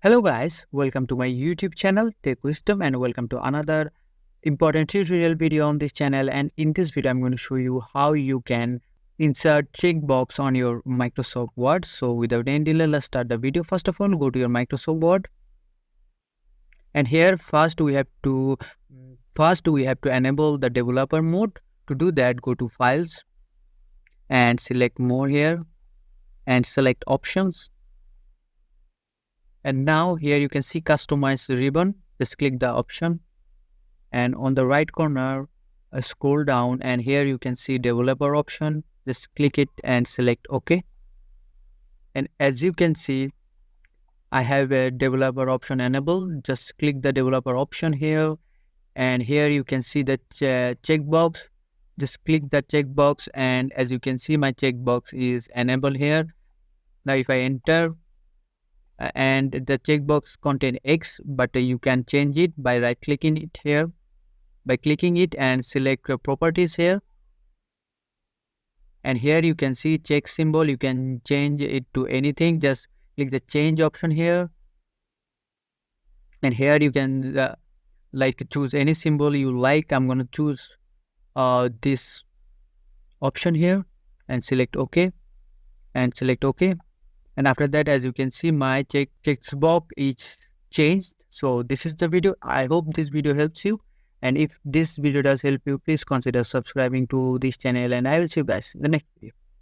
Hello guys, welcome to my YouTube channel Tech Wisdom and welcome to another important tutorial video on this channel. And in this video I'm going to show you how you can insert checkbox on your Microsoft Word. So without any delay, let's start the video. First of all, go to your Microsoft Word, and here first we have to enable the developer mode. To do that, go to Files and select More here and select Options. And now here you can see Customize ribbon. Just click the option, and on the right corner scroll down, and here you can see developer option. Just click it and select OK. And as you can see, I have a developer option enabled. Just click the developer option here, and here you can see the checkbox. Just click the checkbox, and as you can see, my checkbox is enabled here. Now if I enter, and the checkbox contain X, but you can change it by right clicking it here, by clicking it and select properties here. And here you can see check symbol. You can change it to anything. Just click the change option here, and here you can choose any symbol you like. I'm going to choose this option here and select OK and select OK. And after that, as you can see, my checkbox is changed. So this is the video. I hope this video helps you. And if this video does help you, please consider subscribing to this channel. And I will see you guys in the next video.